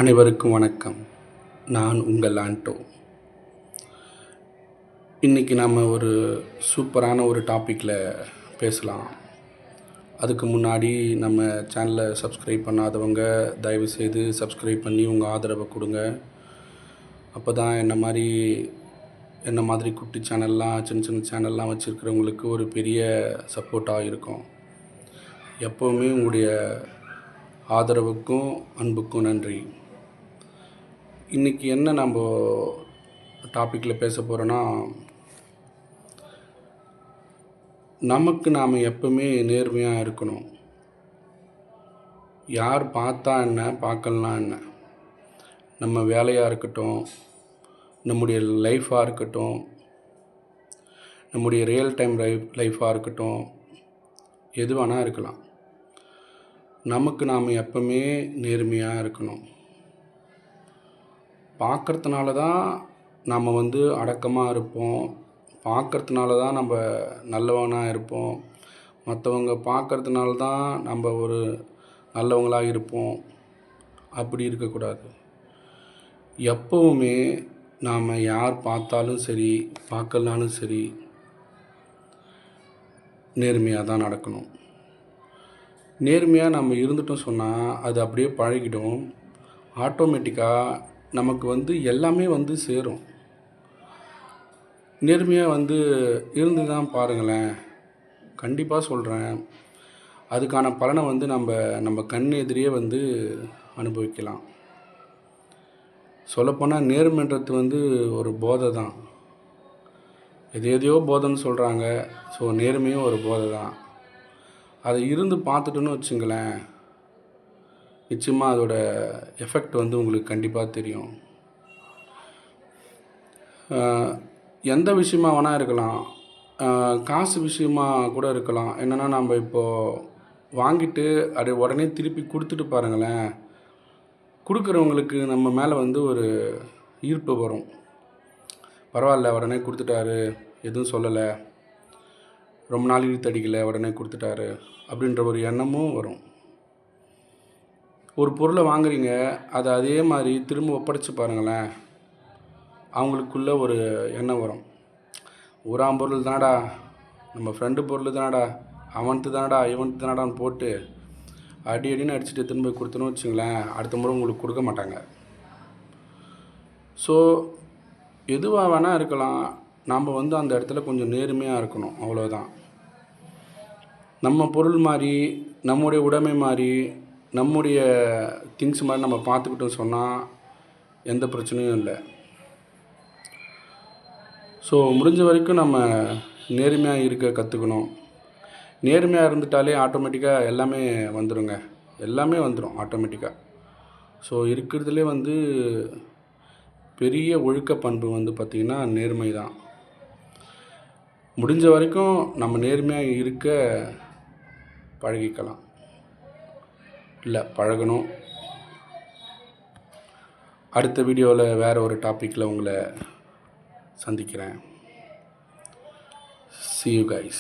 அனைவருக்கும் வணக்கம். நான் உங்கள் ஆண்டோ. இன்றைக்கி நம்ம ஒரு சூப்பரான ஒரு டாப்பிக்கில் பேசலாம். அதுக்கு முன்னாடி நம்ம சேனலை சப்ஸ்கிரைப் பண்ணாதவங்க தயவுசெய்து சப்ஸ்கிரைப் பண்ணி உங்கள் ஆதரவை கொடுங்க. அப்போ தான் என்ன மாதிரி குட்டி சேனல்லாம் சின்ன சின்ன சேனல்லாம் வச்சுருக்கிறவங்களுக்கு ஒரு பெரிய சப்போர்ட்டாக இருக்கும். எப்போவுமே உங்களுடைய ஆதரவுக்கும் அன்புக்கும் நன்றி. இன்றைக்கி என்ன நம்ம டாப்பிக்கில் பேச போகிறோன்னா, நமக்கு நாம் எப்பவுமே நேர்மையாக இருக்கணும். யார் பார்த்தா என்ன, பார்க்கலனா என்ன, நம்ம வேலையாக இருக்கட்டும், நம்முடைய லைஃபாக இருக்கட்டும், நம்முடைய ரியல் டைம் லைஃபாக இருக்கட்டும், எது வேணால் இருக்கலாம். நமக்கு நாம் எப்பவுமே நேர்மையாக இருக்கணும். பார்க்குறதுனால தான் நாம் அடக்கமாக இருப்போம். பார்க்குறதுனால தான் நம்ம நல்லவனாக இருப்போம். மற்றவங்க பார்க்குறதுனால தான் நம்ம ஒரு நல்லவங்களாக இருப்போம். அப்படி இருக்கக்கூடாது. எப்போவுமே நாம் யார் பார்த்தாலும் சரி, பார்க்கலனாலும் சரி, நேர்மையாக தான் நடக்கணும். நேர்மையாக நம்ம இருந்துட்டோம் சொன்னால் அது அப்படியே பழகிடும். ஆட்டோமேட்டிக்காக நமக்கு எல்லாமே சேரும். நேர்மையாக இருந்து தான் பாருங்களேன். கண்டிப்பாக சொல்கிறேன். அதுக்கான பலனை நம்ம கண் எதிரியே அனுபவிக்கலாம். சொல்லப்போனால் நேர்மைன்றது ஒரு போதை தான். எதையோ போதைன்னு சொல்கிறாங்க. ஸோ நேர்மையும் ஒரு போதை தான். அதை இருந்து பார்த்துட்டோன்னு வச்சுங்களேன், நிச்சயமாக அதோட எஃபெக்ட் உங்களுக்கு கண்டிப்பாக தெரியும். எந்த விஷயமா வேணால் இருக்கலாம். காசு விஷயமா கூட இருக்கலாம். என்னென்னா, நம்ம இப்போது வாங்கிட்டு அதை உடனே திருப்பி கொடுத்துட்டு பாருங்களேன், கொடுக்குறவங்களுக்கு நம்ம மேலே ஒரு ஈர்ப்பு வரும். பரவாயில்ல, உடனே கொடுத்துட்டாரு, எதுவும் சொல்லலை, ரொம்ப நாள் இழுத்தடிக்கலை, உடனே கொடுத்துட்டாரு அப்படின்ற ஒரு எண்ணமும் வரும். ஒரு பொருளை வாங்குறீங்க, அதை அதே மாதிரி திரும்ப ஒப்படைச்சு பாருங்களேன், அவங்களுக்குள்ள ஒரு எண்ணம் வரும். ஊராம் பொருள் தானடா, நம்ம ஃப்ரெண்டு பொருள் தானடா, அவனுக்கு தானடா, இவனுக்கு தானடான்னு போட்டு அடின்னு அடிச்சுட்டு திரும்ப கொடுத்தோன்னு வச்சுங்களேன், அடுத்த முறை உங்களுக்கு கொடுக்க மாட்டாங்க. ஸோ எதுவாக வேணால் இருக்கலாம். நாம் அந்த இடத்துல கொஞ்சம் நேர்மையாக இருக்கணும், அவ்வளோதான். நம்ம பொருள் மாதிரி, நம்முடைய உடைமை மாதிரி, நம்முடைய திங்ஸ் மாதிரி நம்ம பார்த்துக்கிட்டோம் சொன்னால் எந்த பிரச்சனையும் இல்லை. ஸோ முடிஞ்ச வரைக்கும் நம்ம நேர்மையாக இருக்க கற்றுக்கணும். நேர்மையாக இருந்துட்டாலே ஆட்டோமேட்டிக்காக எல்லாமே வந்துடுங்க. எல்லாமே வந்துடும் ஆட்டோமேட்டிக்காக. ஸோ இருக்கிறதுலே பெரிய ஒழுக்க பண்பு பார்த்திங்கன்னா நேர்மை தான். முடிஞ்ச வரைக்கும் நம்ம நேர்மையாக இருக்க பழகிக்கலாம், இல்லை பழகணும். அடுத்த வீடியோவில் வேறு ஒரு டாப்பிக்கில் உங்களை சந்திக்கிறேன். See you guys.